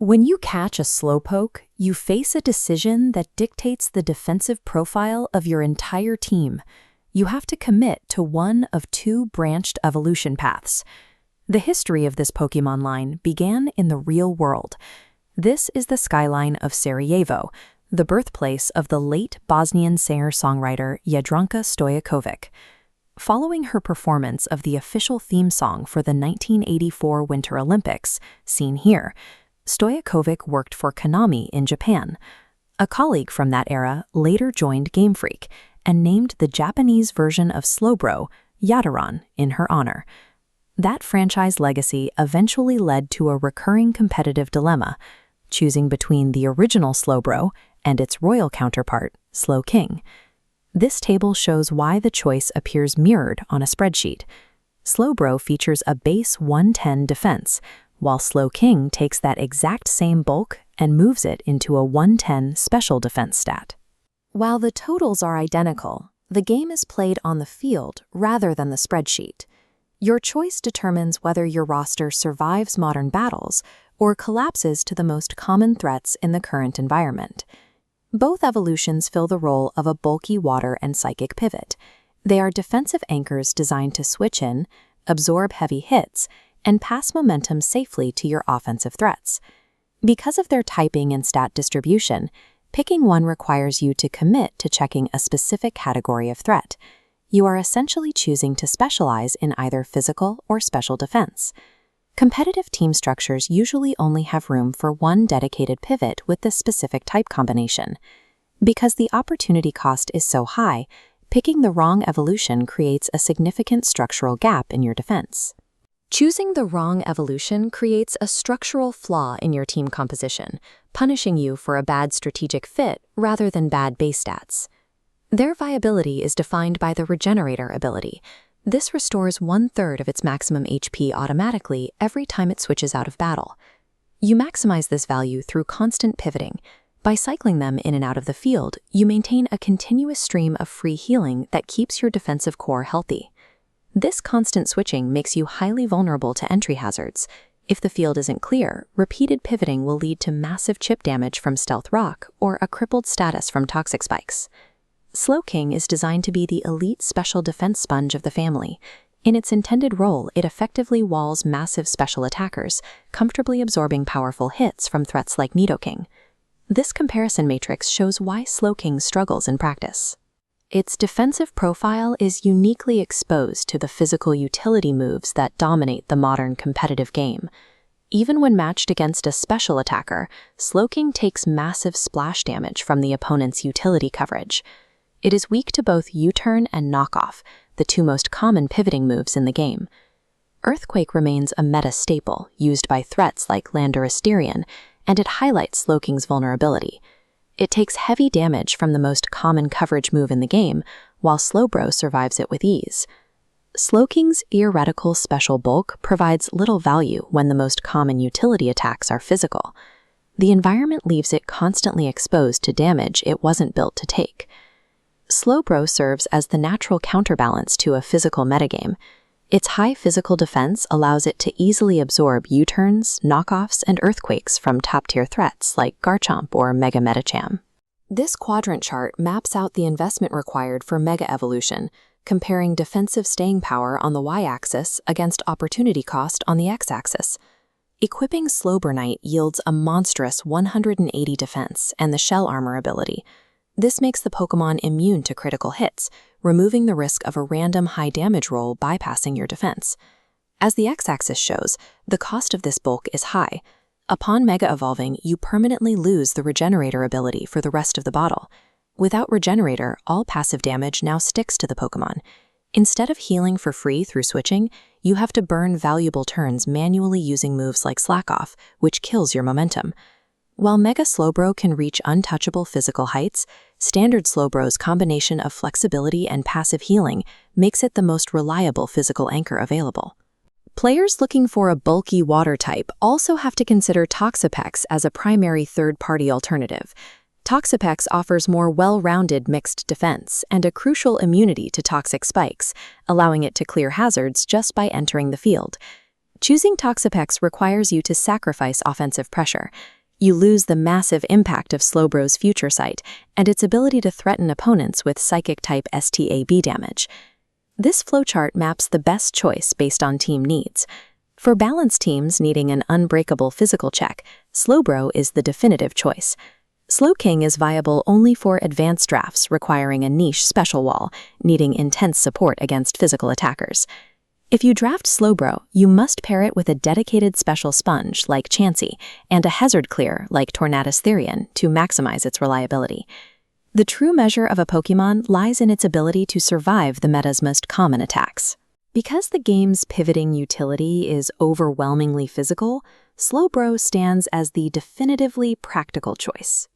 When you catch a Slowpoke, you face a decision that dictates the defensive profile of your entire team. You have to commit to one of two branched evolution paths. The history of this Pokémon line began in the real world. This is the skyline of Sarajevo, the birthplace of the late Bosnian singer-songwriter Jadranka Stojakovic. Following her performance of the official theme song for the 1984 Winter Olympics, seen here, Stojakovic worked for Konami in Japan. A colleague from that era later joined Game Freak and named the Japanese version of Slowbro Yadaron in her honor. That franchise legacy eventually led to a recurring competitive dilemma, choosing between the original Slowbro and its royal counterpart, Slowking. This table shows why the choice appears mirrored on a spreadsheet. Slowbro features a base 110 defense, while Slowking takes that exact same bulk and moves it into a 110 special defense stat. While the totals are identical, the game is played on the field rather than the spreadsheet. Your choice determines whether your roster survives modern battles or collapses to the most common threats in the current environment. Both evolutions fill the role of a bulky water and psychic pivot. They are defensive anchors designed to switch in, absorb heavy hits, and pass momentum safely to your offensive threats. Because of their typing and stat distribution, picking one requires you to commit to checking a specific category of threat. You are essentially choosing to specialize in either physical or special defense. Competitive team structures usually only have room for one dedicated pivot with this specific type combination. Because the opportunity cost is so high, picking the wrong evolution creates a significant structural gap in your defense. Choosing the wrong evolution creates a structural flaw in your team composition, punishing you for a bad strategic fit rather than bad base stats. Their viability is defined by the Regenerator ability. This restores 1/3 of its maximum HP automatically every time it switches out of battle. You maximize this value through constant pivoting. By cycling them in and out of the field, you maintain a continuous stream of free healing that keeps your defensive core healthy. This constant switching makes you highly vulnerable to entry hazards. If the field isn't clear, repeated pivoting will lead to massive chip damage from Stealth Rock or a crippled status from Toxic Spikes. Slowking is designed to be the elite special defense sponge of the family. In its intended role, it effectively walls massive special attackers, comfortably absorbing powerful hits from threats like Nidoking. This comparison matrix shows why Slowking struggles in practice. Its defensive profile is uniquely exposed to the physical utility moves that dominate the modern competitive game. Even when matched against a special attacker, Slowking takes massive splash damage from the opponent's utility coverage. It is weak to both U-turn and knockoff, the two most common pivoting moves in the game. Earthquake remains a meta staple used by threats like Landorusterian, and it highlights Slowking's vulnerability. It takes heavy damage from the most common coverage move in the game, while Slowbro survives it with ease. Slowking's theoretical special bulk provides little value when the most common utility attacks are physical. The environment leaves it constantly exposed to damage it wasn't built to take. Slowbro serves as the natural counterbalance to a physical metagame. Its high physical defense allows it to easily absorb U-turns, knockoffs, and earthquakes from top-tier threats like Garchomp or Mega Medicham. This quadrant chart maps out the investment required for Mega Evolution, comparing defensive staying power on the Y-axis against opportunity cost on the X-axis. Equipping Slowburnite yields a monstrous 180 defense and the Shell Armor ability. This makes the Pokémon immune to critical hits, removing the risk of a random high damage roll bypassing your defense. As the X-axis shows, the cost of this bulk is high. Upon Mega Evolving, you permanently lose the Regenerator ability for the rest of the bottle. Without Regenerator, all passive damage now sticks to the Pokémon. Instead of healing for free through switching, you have to burn valuable turns manually using moves like Slack Off, which kills your momentum. While Mega Slowbro can reach untouchable physical heights, Standard Slowbro's combination of flexibility and passive healing makes it the most reliable physical anchor available. Players looking for a bulky water type also have to consider Toxapex as a primary third-party alternative. Toxapex offers more well-rounded mixed defense and a crucial immunity to toxic spikes, allowing it to clear hazards just by entering the field. Choosing Toxapex requires you to sacrifice offensive pressure. You lose the massive impact of Slowbro's future sight and its ability to threaten opponents with psychic-type STAB damage. This flowchart maps the best choice based on team needs. For balanced teams needing an unbreakable physical check, Slowbro is the definitive choice. Slowking is viable only for advanced drafts requiring a niche special wall, needing intense support against physical attackers. If you draft Slowbro, you must pair it with a dedicated special sponge like Chansey and a hazard clear like Tornadus Therian to maximize its reliability. The true measure of a Pokémon lies in its ability to survive the meta's most common attacks. Because the game's pivoting utility is overwhelmingly physical, Slowbro stands as the definitively practical choice.